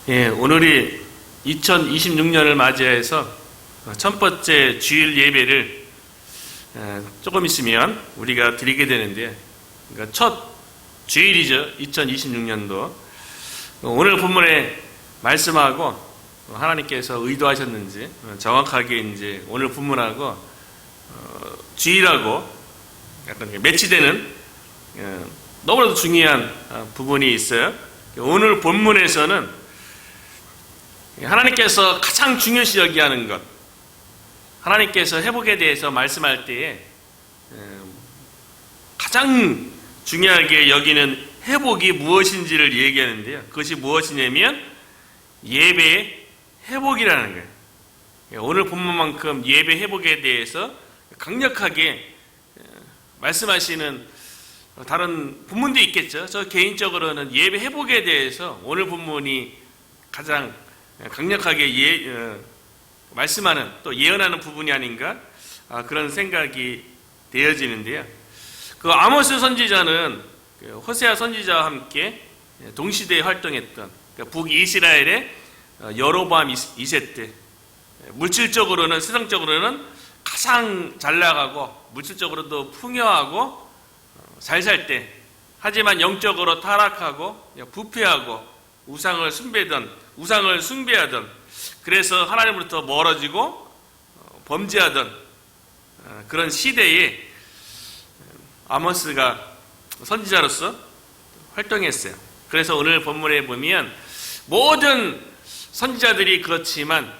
예, 오늘이 2026년을 맞이해서 첫 번째 주일 예배를 조금 있으면 우리가 드리게 되는데, 그러니까 첫 주일이죠. 2026년도. 오늘 본문에 말씀하고 하나님께서 의도하셨는지 정확하게 이제 오늘 본문하고 주일하고 약간 매치되는 너무나도 중요한 부분이 있어요. 오늘 본문에서는 하나님께서 가장 중요시 여기하는 것, 하나님께서 회복에 대해서 말씀할 때에 가장 중요하게 여기는 회복이 무엇인지를 얘기하는데요. 그것이 무엇이냐면 예배의 회복이라는 거예요. 오늘 본문만큼 예배 회복에 대해서 강력하게 말씀하시는 다른 본문도 있겠죠. 저 개인적으로는 예배 회복에 대해서 오늘 본문이 가장 강력하게 말씀하는, 또 예언하는 부분이 아닌가, 그런 생각이 되어지는데요. 그 아모스 선지자는 호세아 선지자와 함께 동시대에 활동했던 북이스라엘의 여로보암 2세 때, 물질적으로는, 세상적으로는 가장 잘 나가고 물질적으로도 풍요하고 잘 살 때, 하지만 영적으로 타락하고 부패하고 우상을 숭배하던, 그래서 하나님으로부터 멀어지고 범죄하던 그런 시대에 아모스가 선지자로서 활동했어요. 그래서 오늘 본문에 보면 모든 선지자들이 그렇지만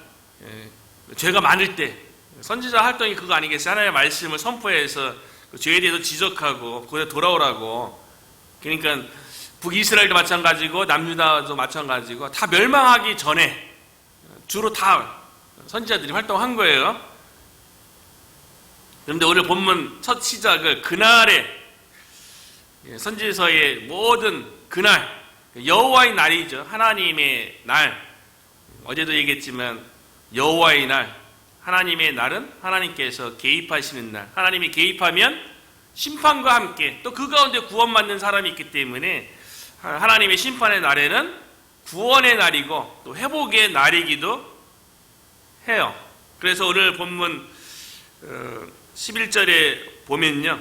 죄가 많을 때 선지자 활동이 그거 아니겠어요? 하나님의 말씀을 선포해서 그 죄에 대해서 지적하고 그에 돌아오라고. 그러니까 북이스라엘도 마찬가지고 남유다도 마찬가지고 다 멸망하기 전에 주로 다 선지자들이 활동한 거예요. 그런데 오늘 본문 첫 시작을 그날에, 선지서의 모든 그날, 여호와의 날이죠. 하나님의 날. 어제도 얘기했지만 여호와의 날, 하나님의 날은 하나님께서 개입하시는 날. 하나님이 개입하면 심판과 함께 또 그 가운데 구원받는 사람이 있기 때문에 하나님의 심판의 날에는 구원의 날이고 또 회복의 날이기도 해요. 그래서 오늘 본문 11절에 보면요,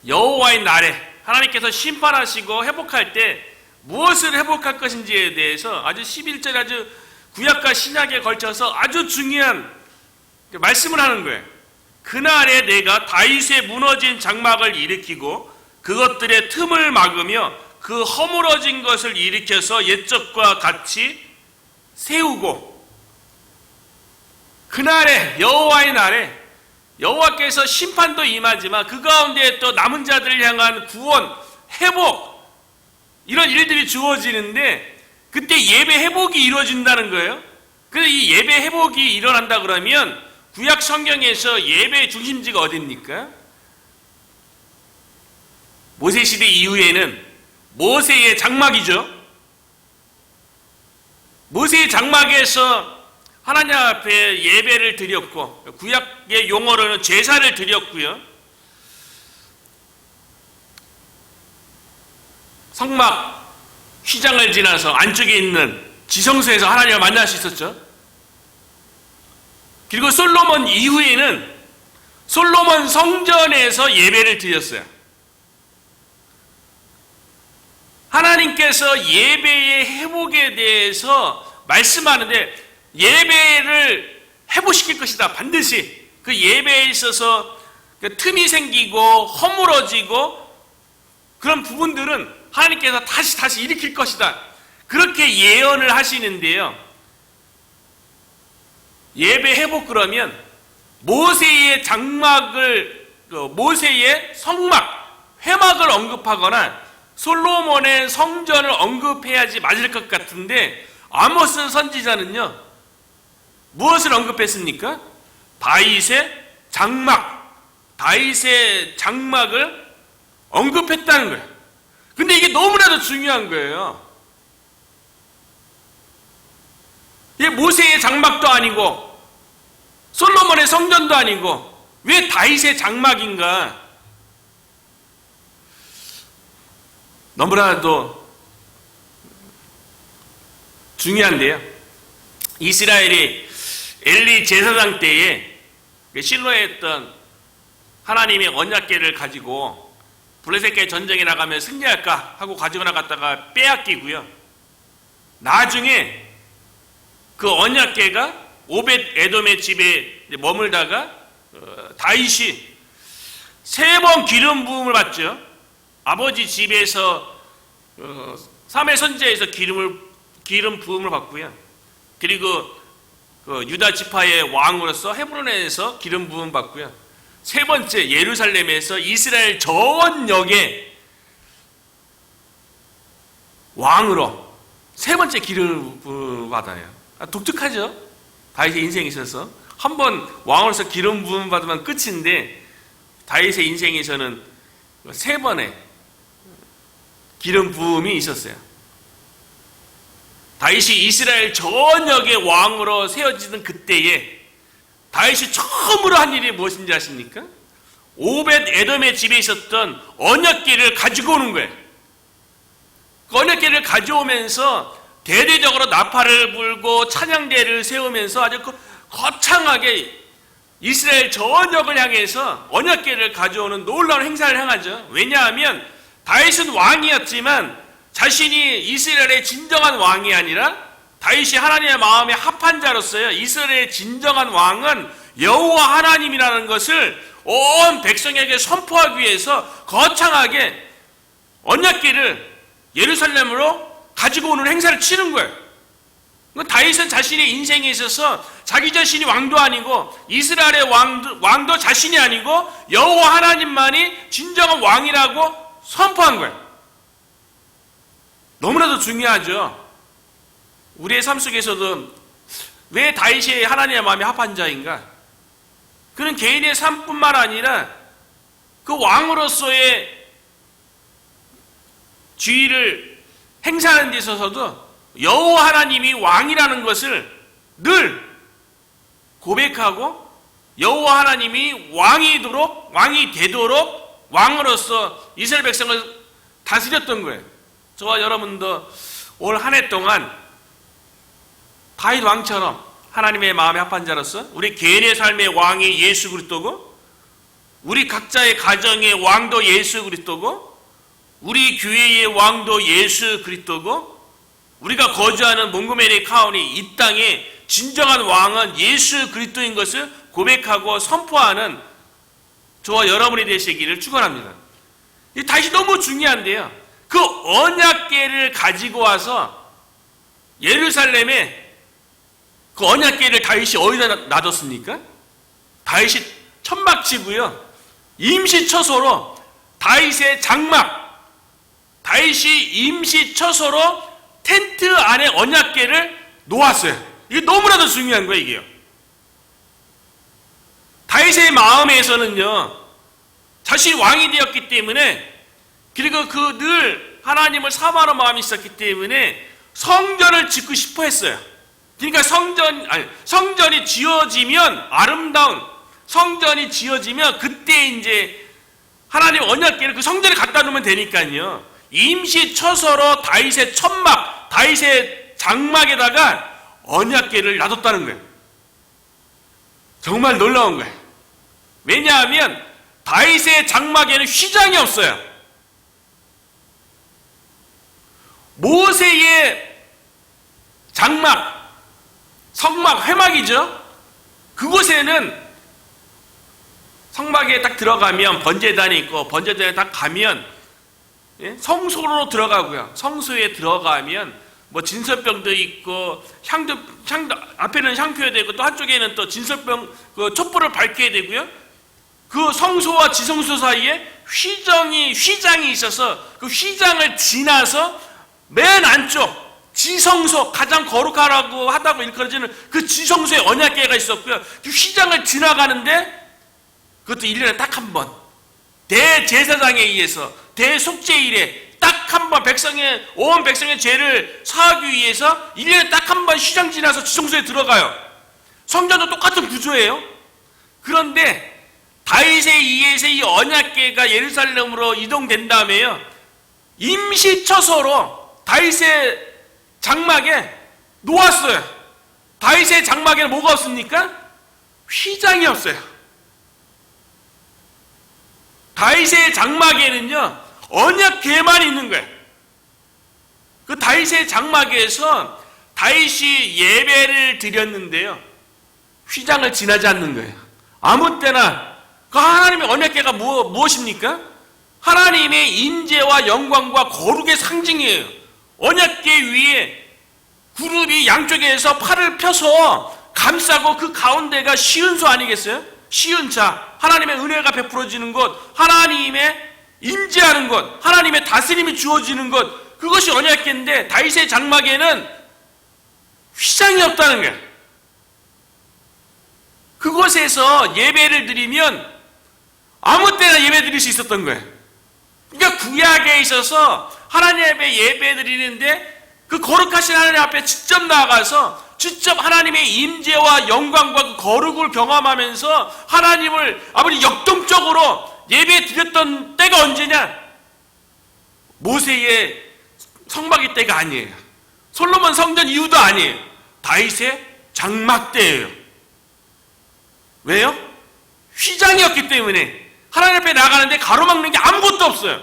여호와의 날에 하나님께서 심판하시고 회복할 때 무엇을 회복할 것인지에 대해서 아주 11절에 아주 구약과 신약에 걸쳐서 아주 중요한 말씀을 하는 거예요. 그날에 내가 다윗의 무너진 장막을 일으키고 그것들의 틈을 막으며 그 허물어진 것을 일으켜서 옛적과 같이 세우고, 그날에, 여호와의 날에 여호와께서 심판도 임하지만 그 가운데 또 남은 자들을 향한 구원, 회복, 이런 일들이 주어지는데 그때 예배 회복이 이루어진다는 거예요. 그래서 이 예배 회복이 일어난다 그러면 구약 성경에서 예배의 중심지가 어디입니까? 모세시대 이후에는 모세의 장막이죠. 모세의 장막에서 하나님 앞에 예배를 드렸고, 구약의 용어로는 제사를 드렸고요. 성막 휘장을 지나서 안쪽에 있는 지성소에서 하나님을 만날 수 있었죠. 그리고 솔로몬 이후에는 솔로몬 성전에서 예배를 드렸어요. 하나님께서 예배의 회복에 대해서 말씀하는데 예배를 회복시킬 것이다. 반드시 그 예배에 있어서 틈이 생기고 허물어지고 그런 부분들은 하나님께서 다시 일으킬 것이다. 그렇게 예언을 하시는데요. 예배 회복 그러면 모세의 장막을, 모세의 성막, 회막을 언급하거나 솔로몬의 성전을 언급해야지 맞을 것 같은데, 아모스 선지자는요, 무엇을 언급했습니까? 다윗의 장막을 언급했다는 거예요. 근데 이게 너무나도 중요한 거예요. 이게 모세의 장막도 아니고 솔로몬의 성전도 아니고 왜 다윗의 장막인가? 너무나도 중요한데요. 이스라엘이 엘리 제사장 때에 실로에 있던 하나님의 언약궤를 가지고 블레셋과의 전쟁에 나가면 승리할까 하고 가지고 나갔다가 빼앗기고요. 나중에 그 언약궤가 오벳 에돔의 집에 머물다가 다윗이 3번 기름 부음을 받죠. 아버지 집에서 3회 선지자에서 기름 부음을 받고요. 그리고 유다 지파의 왕으로서 헤브론에서 기름 부음 받고요. 3번째 예루살렘에서 이스라엘 전역의 왕으로 3번째 기름 부음 받아요. 독특하죠? 다윗의 인생에 있어서 한 번 왕으로서 기름 부음 받으면 끝인데 다윗의 인생에서는 3번의 기름 부음이 있었어요. 다윗이 이스라엘 전역의 왕으로 세워지던 그때에 다윗이 처음으로 한 일이 무엇인지 아십니까? 오벳 에돔의 집에 있었던 언약궤를 가지고 오는 거예요. 그 언약궤를 가져오면서 대대적으로 나팔을 불고 찬양대를 세우면서 아주 거창하게 이스라엘 전역을 향해서 언약궤를 가져오는 놀라운 행사를 행하죠. 왜냐하면 다윗은 왕이었지만 자신이 이스라엘의 진정한 왕이 아니라 다윗이 하나님의 마음에 합한 자로서요. 이스라엘의 진정한 왕은 여호와 하나님이라는 것을 온 백성에게 선포하기 위해서 거창하게 언약궤를 예루살렘으로 가지고 오는 행사를 치는 거예요. 다윗은 자신의 인생에 있어서 자기 자신이 왕도 아니고 이스라엘의 왕도 자신이 아니고 여호와 하나님만이 진정한 왕이라고 선포한 거예요. 너무나도 중요하죠. 우리의 삶 속에서도 왜 다윗이 하나님의 마음에 합한 자인가? 그는 개인의 삶뿐만 아니라 그 왕으로서의 지위를 행사하는 데 있어서도 여호와 하나님이 왕이라는 것을 늘 고백하고 여호와 하나님이 왕이 되도록 왕으로서 이스라엘 백성을 다스렸던 거예요. 저와 여러분도 올 한 해 동안 다윗 왕처럼 하나님의 마음에 합한 자로서 우리 개인의 삶의 왕이 예수 그리스도고 우리 각자의 가정의 왕도 예수 그리스도고 우리 교회의 왕도 예수 그리스도고 우리가 거주하는 몽고메리 카운티 이 땅의 진정한 왕은 예수 그리스도인 것을 고백하고 선포하는 저와 여러분이 되시기를 축원합니다. 이 다윗이 너무 중요한데요. 그 언약궤를 가지고 와서 예루살렘에 그 언약궤를 다윗이 어디다 놔뒀습니까? 다윗이 천막지고요. 임시처소로 다윗의 장막, 다윗이 임시처소로 텐트 안에 언약궤를 놓았어요. 이게 너무나도 중요한 거예요, 이게요. 다윗의 마음에서는요, 자신이 왕이 되었기 때문에 그리고 그 늘 하나님을 사모하는 마음이 있었기 때문에 성전을 짓고 싶어 했어요. 그러니까 성전이 지어지면 아름다운 성전이 지어지면 그때 이제 하나님 언약궤를 그 성전에 갖다 놓으면 되니까요. 임시 처소로 다윗의 천막, 다윗의 장막에다가 언약궤를 놔뒀다는 거예요. 정말 놀라운 거예요. 왜냐하면 다윗의 장막에는 휘장이 없어요. 모세의 장막, 성막, 회막이죠. 그곳에는 성막에 딱 들어가면 번제단이 있고 번제단에 딱 가면 성소로 들어가고요. 성소에 들어가면 뭐 진설병도 있고 향도 앞에는 향표가 되고 또 한쪽에는 또 진설병 그 촛불을 밝혀야 되고요. 그 성소와 지성소 사이에 휘장이 있어서 그 휘장을 지나서 맨 안쪽 지성소 가장 거룩하라고 하다고 일컬어지는 그 지성소에 언약궤가 있었고요. 그 휘장을 지나가는데 그것도 1년에 딱 한 번 대제사장에 의해서 대속죄일에 딱 한 번 온 백성의 죄를 사하기 위해서 1년에 딱 한 번 휘장 지나서 지성소에 들어가요. 성전도 똑같은 구조예요. 그런데 다윗에 의해서 이 언약궤가 예루살렘으로 이동된 다음에요. 임시처소로 다윗의 장막에 놓았어요. 다윗의 장막에는 뭐가 없습니까? 휘장이 없어요. 다윗의 장막에는요, 언약궤만 있는 거예요. 그 다윗의 장막에서 다윗이 예배를 드렸는데요, 휘장을 지나지 않는 거예요. 아무 때나. 그 하나님의 언약궤가 무엇입니까? 하나님의 임재와 영광과 거룩의 상징이에요. 언약궤 위에 그룹이 양쪽에서 팔을 펴서 감싸고 그 가운데가 시은소 아니겠어요? 시은자, 하나님의 은혜가 베풀어지는 것, 하나님의 임재하는 것, 하나님의 다스림이 주어지는 것, 그것이 언약궤인데 다윗의 장막에는 휘장이 없다는 거예요. 그곳에서 예배를 드리면 아무 때나 예배 드릴 수 있었던 거예요. 그러니까 구약에 있어서 하나님 앞에 예배 드리는데 그 거룩하신 하나님 앞에 직접 나아가서 직접 하나님의 임재와 영광과 그 거룩을 경험하면서 하나님을 아버지 역동적으로 예배 드렸던 때가 언제냐? 모세의 성막의 때가 아니에요. 솔로몬 성전 이후도 아니에요. 다윗의 장막 때예요. 왜요? 휘장이었기 때문에. 하나님 앞에 나가는데 가로막는 게 아무것도 없어요.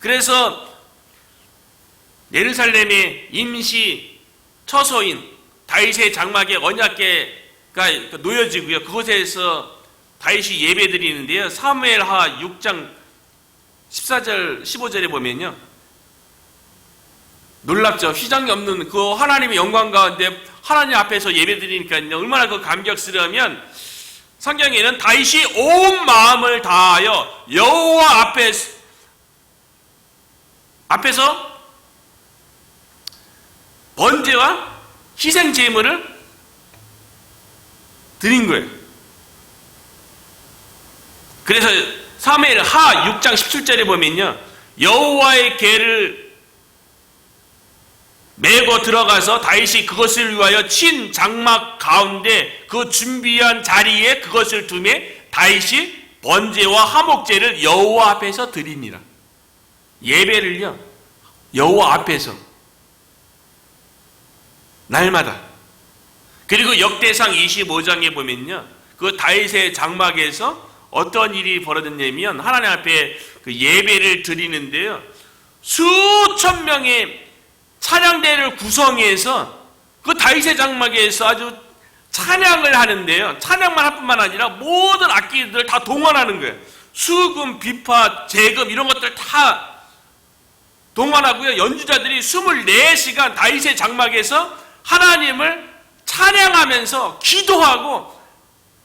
그래서 예루살렘의 임시 처소인 다윗의 장막에 언약궤가 놓여지고요. 그곳에서 다윗이 예배드리는데요. 사무엘하 6장 14절 15절에 보면요, 놀랍죠. 휘장이 없는 그 하나님의 영광 가운데 하나님 앞에서 예배드리니까요, 얼마나 그 감격스러우면 성경에는 다윗이 온 마음을 다하여 여호와 앞에서 번제와 희생 제물을 드린 거예요. 그래서 사무엘하 6장 17절에 보면요, 여호와의 궤를 메고 들어가서 다윗이 그것을 위하여 친 장막 가운데 그 준비한 자리에 그것을 두매 다윗이 번제와 화목제를 여호와 앞에서 드리니라. 예배를요, 여호와 앞에서 날마다. 그리고 역대상 25장에 보면요, 그 다윗의 장막에서 어떤 일이 벌어졌냐면 하나님 앞에 그 예배를 드리는데요, 수천 명의 찬양대를 구성해서 그 다윗의 장막에서 아주 찬양을 하는데요, 찬양만 할 뿐만 아니라 모든 악기들 다 동원하는 거예요. 수금, 비파, 재금 이런 것들 다 동원하고요, 연주자들이 24시간 다윗의 장막에서 하나님을 찬양하면서 기도하고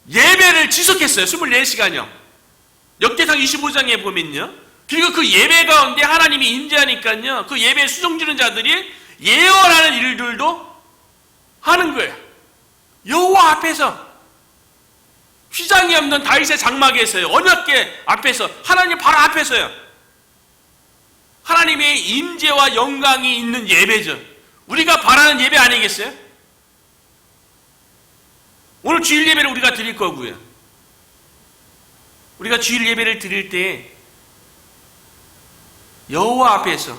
예배를 지속했어요. 24시간이요. 역대상 25장에 보면요, 그리고 그 예배 가운데 하나님이 임재하니까요, 그 예배 수종 주는 자들이 예언하는 일들도 하는 거예요. 여호와 앞에서, 휘장이 없는 다윗의 장막에서요, 언약궤 앞에서, 하나님 바로 앞에서요, 하나님의 임재와 영광이 있는 예배죠. 우리가 바라는 예배 아니겠어요? 오늘 주일 예배를 우리가 드릴 거고요, 우리가 주일 예배를 드릴 때 여호와 앞에서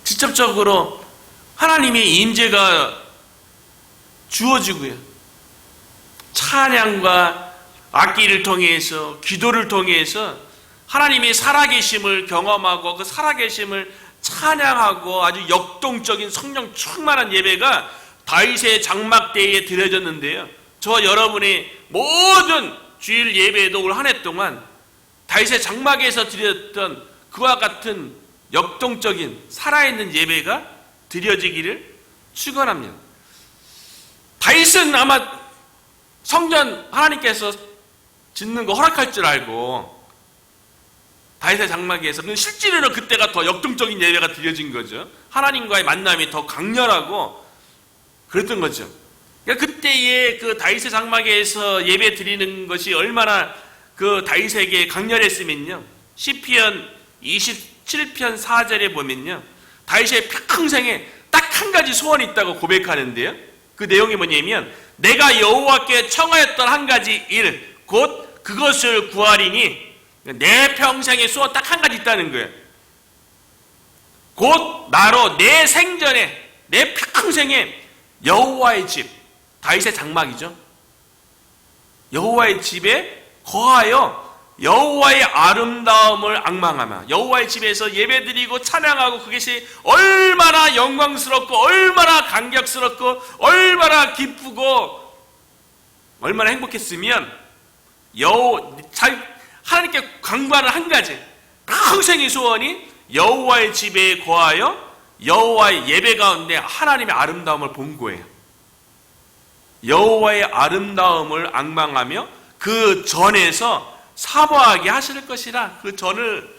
직접적으로 하나님의 임재가 주어지고요, 찬양과 악기를 통해서, 기도를 통해서 하나님의 살아계심을 경험하고 그 살아계심을 찬양하고 아주 역동적인 성령 충만한 예배가 다윗의 장막대에 드려졌는데요, 저와 여러분의 모든 주일 예배에도 올 한 해 동안 다윗의 장막에서 드렸던 그와 같은 역동적인 살아있는 예배가 드려지기를 축원합니다. 다윗은 아마 성전 하나님께서 짓는 거 허락할 줄 알고 다윗의 장막에서, 실제로는 그때가 더 역동적인 예배가 드려진 거죠. 하나님과의 만남이 더 강렬하고 그랬던 거죠. 그러니까 그때의 그 다윗의 장막에서 예배 드리는 것이 얼마나 그 다윗에게 강렬했으면요, 시편 27편 4절에 보면요, 다윗의 평생에 딱 한 가지 소원이 있다고 고백하는데요, 그 내용이 뭐냐면 내가 여호와께 청하였던 한 가지 일 곧 그것을 구하리니, 내 평생의 소원 딱 한 가지 있다는 거예요. 곧 나로 내 생전에 내 평생에 여호와의 집, 다윗의 장막이죠. 여호와의 집에 거하여 여호와의 아름다움을 앙망하며 여호와의 집에서 예배드리고 찬양하고 그것이 얼마나 영광스럽고 얼마나 감격스럽고 얼마나 기쁘고 얼마나 행복했으면 하나님께 강구하는 한 가지 평생의 소원이 여호와의 집에 거하여 여호와의 예배 가운데 하나님의 아름다움을 본 거예요. 여호와의 아름다움을 앙망하며 그 전에서 사모하게 하실 것이라. 그 전을,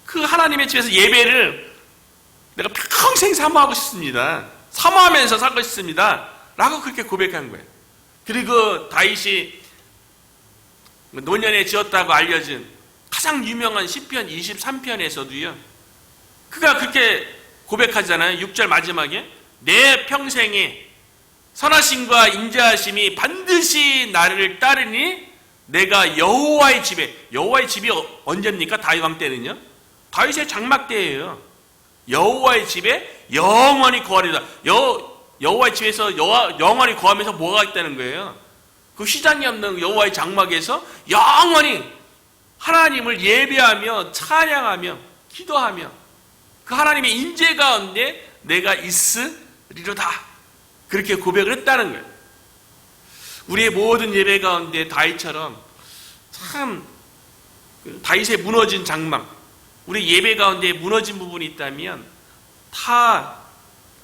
그 하나님의 집에서 예배를 내가 평생 사모하고 싶습니다. 사모하면서 살고 싶습니다. 라고 그렇게 고백한 거예요. 그리고 다윗이 노년에 지었다고 알려진 가장 유명한 시편 23편에서도요. 그가 그렇게 고백하잖아요. 6절 마지막에 내 평생에 선하심과 인자하심이 반드시 나를 따르니 내가 여호와의 집에, 여호와의 집이 언제입니까? 다윗 왕 때는요. 다윗의 장막 때예요. 여호와의 집에 영원히 거하리다. 여호와의 집에서 영원히 거하면서 뭐가 있다는 거예요? 그 휘장이 없는 여호와의 장막에서 영원히 하나님을 예배하며 찬양하며 기도하며 그 하나님의 인재 가운데 내가 있으리로다. 그렇게 고백을 했다는 거예요. 우리의 모든 예배 가운데 다윗처럼 참 다윗의 무너진 장막, 우리 예배 가운데 무너진 부분이 있다면 다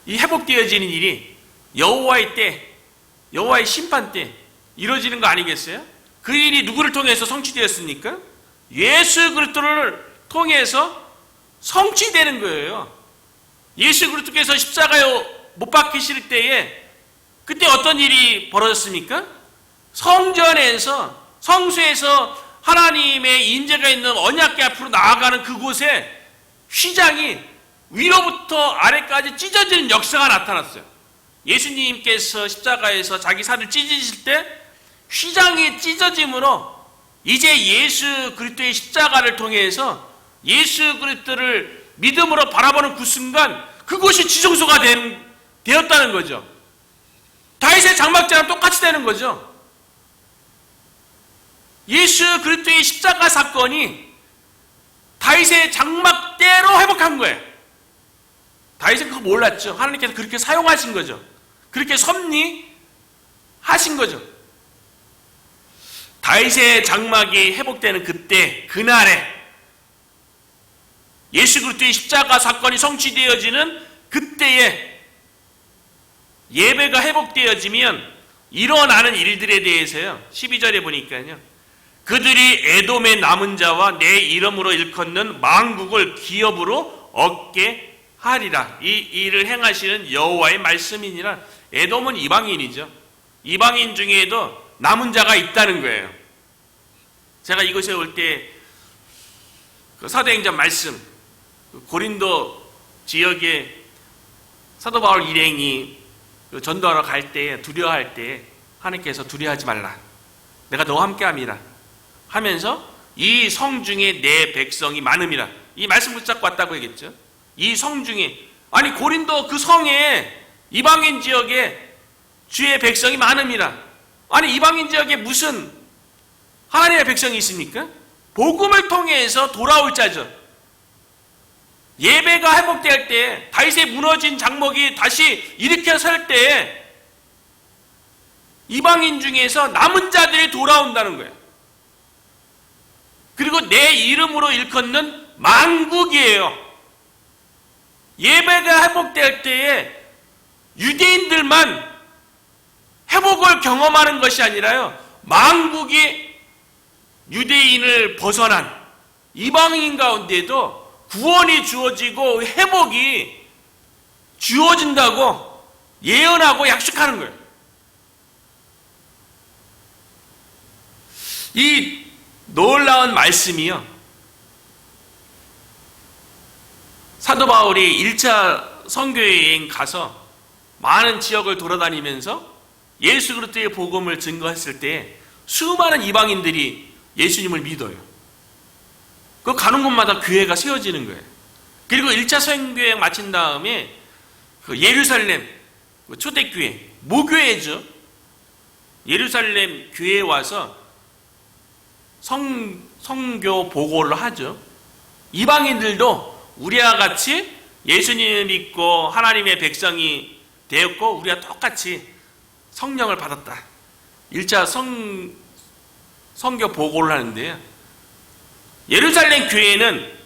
이 회복되어지는 일이 여호와의 때, 여호와의 심판 때 이루어지는 거 아니겠어요? 그 일이 누구를 통해서 성취되었습니까? 예수 그리스도를 통해서 성취되는 거예요. 예수 그리스도께서 십자가에 못 박히실 때에 그때 어떤 일이 벌어졌습니까? 성전에서, 성수에서 하나님의 인재가 있는 언약궤 앞으로 나아가는 그곳에 휘장이 위로부터 아래까지 찢어지는 역사가 나타났어요. 예수님께서 십자가에서 자기 살을 찢으실 때 휘장이 찢어짐으로 이제 예수 그리스도의 십자가를 통해서 예수 그리스도를 믿음으로 바라보는 그 순간 그곳이 지성소가 되었다는 거죠. 다윗의 장막자랑 똑같이 되는 거죠. 예수 그리스도의 십자가 사건이 다윗의 장막대로 회복한 거예요. 다윗은 그거 몰랐죠. 하나님께서 그렇게 사용하신 거죠. 그렇게 섭리하신 거죠. 다윗의 장막이 회복되는 그때, 그날에 예수 그리스도의 십자가 사건이 성취되어지는 그때에 예배가 회복되어지면 일어나는 일들에 대해서요. 12절에 보니까요. 그들이 에돔의 남은 자와 내 이름으로 일컫는 만국을 기업으로 얻게 하리라. 이 일을 행하시는 여호와의 말씀이니라. 에돔은 이방인이죠. 이방인 중에도 남은 자가 있다는 거예요. 제가 이곳에 올 때 그 사도행전 말씀, 고린도 지역에 사도 바울 일행이 전도하러 갈 때 두려워할 때 하나님께서 두려워하지 말라. 내가 너와 함께함이라 하면서 이 성 중에 내 백성이 많음이라. 이 말씀 붙잡고 왔다고 얘기했죠. 이 성 중에, 아니 고린도 그 성에 이방인 지역에 주의 백성이 많음이라. 아니 이방인 지역에 무슨 하나님의 백성이 있습니까? 복음을 통해서 돌아올 자죠. 예배가 회복될 때, 다윗의 무너진 장막이 다시 일으켜 설 때 이방인 중에서 남은 자들이 돌아온다는 거예요. 그리고 내 이름으로 일컫는 만국이에요. 예배가 회복될 때에 유대인들만 회복을 경험하는 것이 아니라요. 만국이 유대인을 벗어난 이방인 가운데도 구원이 주어지고 회복이 주어진다고 예언하고 약속하는 거예요. 이 놀라운 말씀이요. 사도 바울이 1차 선교여행 가서 많은 지역을 돌아다니면서 예수 그리스도의 복음을 증거했을 때 수많은 이방인들이 예수님을 믿어요. 그 가는 곳마다 교회가 세워지는 거예요. 그리고 1차 선교여행 마친 다음에 그 예루살렘 초대교회, 모교회죠. 예루살렘 교회에 와서 성교 보고를 하죠. 이방인들도 우리와 같이 예수님을 믿고 하나님의 백성이 되었고 우리가 똑같이 성령을 받았다. 1차 성교 보고를 하는데요. 예루살렘 교회는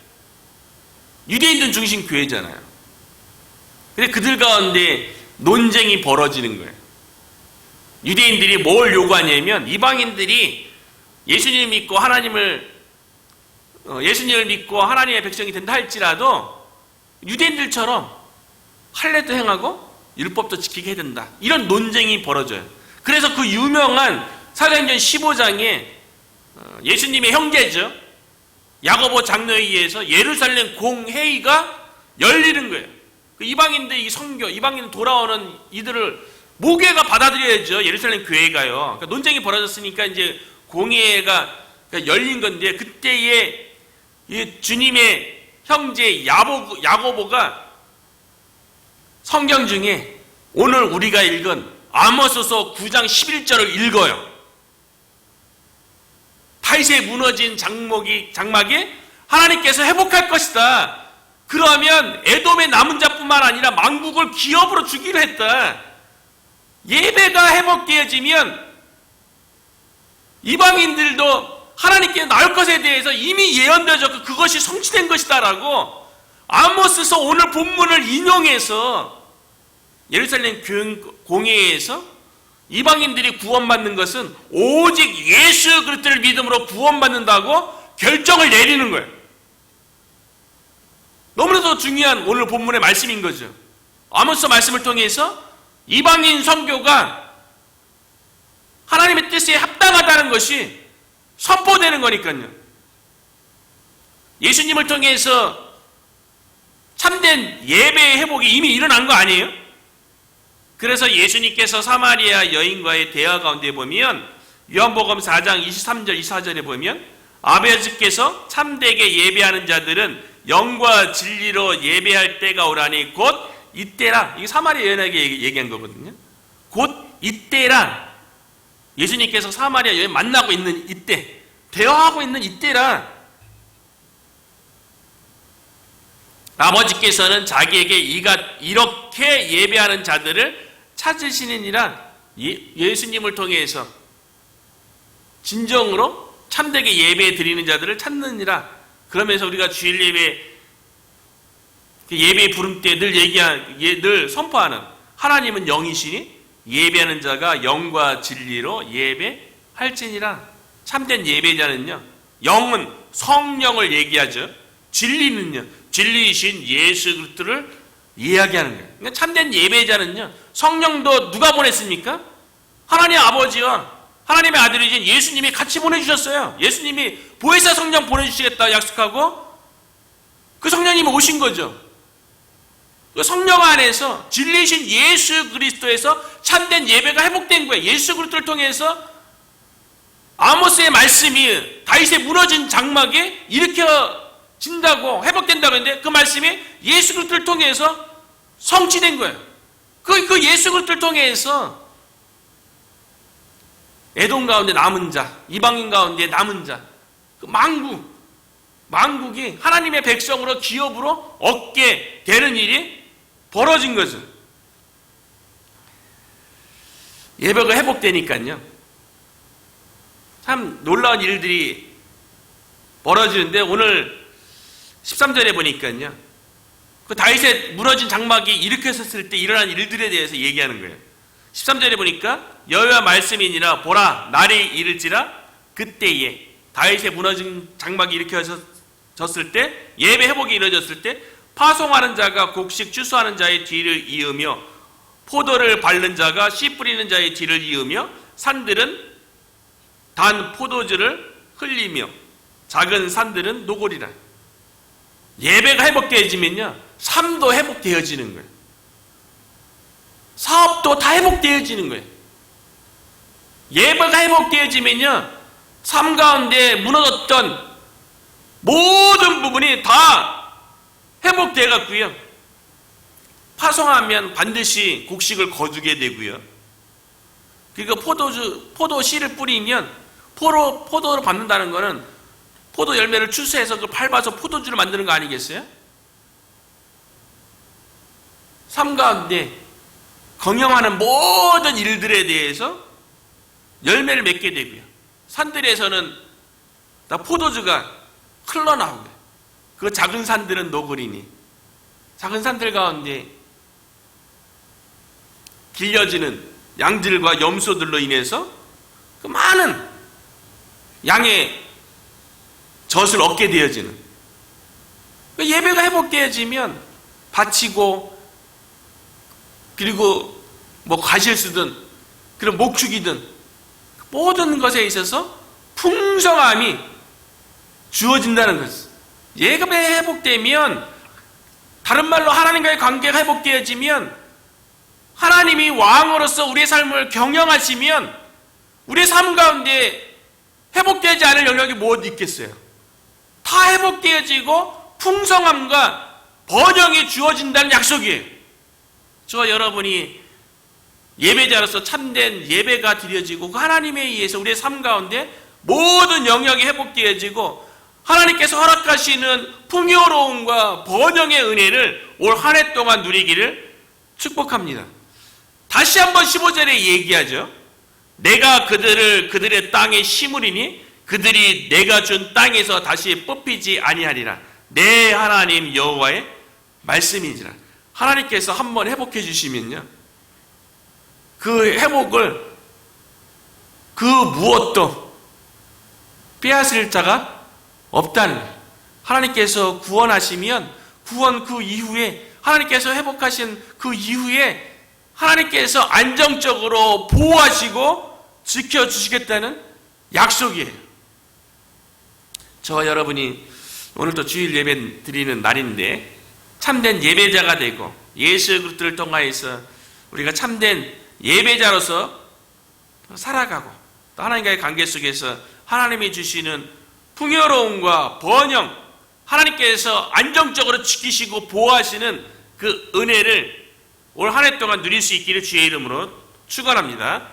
유대인들 중심 교회잖아요. 근데 그들 가운데 논쟁이 벌어지는 거예요. 유대인들이 뭘 요구하냐면 이방인들이 예수님을 믿고 하나님의 백성이 된다 할지라도 유대인들처럼 할례도 행하고 율법도 지키게 해야 된다. 이런 논쟁이 벌어져요. 그래서 그 유명한 사도행전 15장에 예수님의 형제죠. 야고보 장로에 의해서 예루살렘 공회의가 열리는 거예요. 그 이방인들 이방인 돌아오는 이들을 모교회가 받아들여야죠. 예루살렘 교회가요. 그러니까 논쟁이 벌어졌으니까 이제 공회가 열린 건데 그때에 주님의 형제 야고보가 성경 중에 오늘 우리가 읽은 아모스서 9장 11절을 읽어요. 다윗의 무너진 장막이 하나님께서 회복할 것이다. 그러면 에돔의 남은 자뿐만 아니라 만국을 기업으로 주기로 했다. 예배가 회복되어지면 이방인들도 하나님께 나올 것에 대해서 이미 예언되어졌고 그것이 성취된 것이다라고 아모스서 오늘 본문을 인용해서 예루살렘 공회에서 이방인들이 구원받는 것은 오직 예수 그리스도를 믿음으로 구원받는다고 결정을 내리는 거예요. 너무나도 중요한 오늘 본문의 말씀인 거죠. 아모스 말씀을 통해서 이방인 선교가 하나님의 뜻에 합당하다는 것이 선포되는 거니까요. 예수님을 통해서 참된 예배의 회복이 이미 일어난 거 아니에요? 그래서 예수님께서 사마리아 여인과의 대화 가운데 보면 요한복음 4장 23절 24절에 보면 아버지께서 참되게 예배하는 자들은 영과 진리로 예배할 때가 오라니 곧 이때라. 이게 사마리아 여인에게 얘기한 거거든요. 곧 이때라. 예수님께서 사마리아 여인 만나고 있는 이때, 대화하고 있는 이때라. 아버지께서는 자기에게 이렇게 예배하는 자들을 찾으시느니라. 예수님을 통해서 진정으로 참되게 예배 드리는 자들을 찾느니라. 그러면서 우리가 주일 예배 부름 때 늘 선포하는 하나님은 영이시니 예배하는 자가 영과 진리로 예배할지니라. 참된 예배자는요, 영은 성령을 얘기하죠. 진리는요, 진리이신 예수 그리스도를 이야기하는 거예요. 그러니까 참된 예배자는요, 성령도 누가 보냈습니까? 하나님 아버지와 하나님의 아들이신 예수님이 같이 보내주셨어요. 예수님이 보혜사 성령 보내주시겠다 약속하고 그 성령님이 오신 거죠. 그 성령 안에서 진리이신 예수 그리스도에서 참된 예배가 회복된 거예요. 예수 그리스도를 통해서 아모스의 말씀이 다윗의 무너진 장막에 일으켜진다고 회복된다고 했는데 그 말씀이 예수 그리스도를 통해서 성취된 거예요. 그 예수 그리스도를 통해서 에돔 가운데 남은 자, 이방인 가운데 남은 자, 그 만국이 하나님의 백성으로 기업으로 얻게 되는 일이 벌어진 거죠. 예배가 회복되니까요, 참 놀라운 일들이 벌어지는데 오늘 13절에 보니까요, 그 다윗의 무너진 장막이 일으켰을 때 일어난 일들에 대해서 얘기하는 거예요. 13절에 보니까 여호와 말씀이니라 보라 날이 이를지라 그때에 다윗의 무너진 장막이 일으켜졌을 때 예배 회복이 이루어졌을 때 파송하는 자가 곡식 추수하는 자의 뒤를 이으며 포도를 밟는 자가 씨 뿌리는 자의 뒤를 이으며 산들은 단 포도주를 흘리며 작은 산들은 노골이라. 예배가 회복되어지면요, 삶도 회복되어지는 거예요. 사업도 다 회복되어지는 거예요. 예배가 회복되어지면요, 삶 가운데 무너졌던 모든 부분이 다 회복돼 갖고요. 파송하면 반드시 곡식을 거두게 되고요. 그리고 포도 씨를 뿌리면 포도를 받는다는 거는 포도 열매를 추수해서 그걸 밟아서 포도주를 만드는 거 아니겠어요? 삶 가운데 경영하는 모든 일들에 대해서 열매를 맺게 되고요. 산들에서는 다 포도주가 흘러나오고요. 그 작은 산들은 노그리니 작은 산들 가운데 길려지는 양들과 염소들로 인해서 그 많은 양의 젖을 얻게 되어지는, 예배가 회복되어지면 바치고 그리고 뭐 과실 쓰든 그런 목축이든 모든 것에 있어서 풍성함이 주어진다는 것이죠. 예배가 회복되면, 다른 말로 하나님과의 관계가 회복되어지면, 하나님이 왕으로서 우리의 삶을 경영하시면 우리의 삶 가운데 회복되지 않을 영역이 무엇이 있겠어요? 다 회복되어지고 풍성함과 번영이 주어진다는 약속이에요. 저와 여러분이 예배자로서 참된 예배가 드려지고 그 하나님에 의해서 우리의 삶 가운데 모든 영역이 회복되어지고 하나님께서 허락하시는 풍요로움과 번영의 은혜를 올 한 해 동안 누리기를 축복합니다. 다시 한번 15절에 얘기하죠. 내가 그들의 땅에 심으리니 그들이 내가 준 땅에서 다시 뽑히지 아니하리라. 내 하나님 여호와의 말씀이니라. 하나님께서 한번 회복해 주시면요, 그 회복을 그 무엇도 빼앗을 자가 없다는 거예요. 하나님께서 구원하시면 구원 그 이후에, 하나님께서 회복하신 그 이후에 하나님께서 안정적으로 보호하시고 지켜주시겠다는 약속이에요. 저와 여러분이 오늘도 주일 예배 드리는 날인데 참된 예배자가 되고 예수 그리스도를 통하여서 우리가 참된 예배자로서 살아가고 또 하나님과의 관계 속에서 하나님이 주시는 풍요로움과 번영, 하나님께서 안정적으로 지키시고 보호하시는 그 은혜를 올 한 해 동안 누릴 수 있기를 주의 이름으로 축원합니다.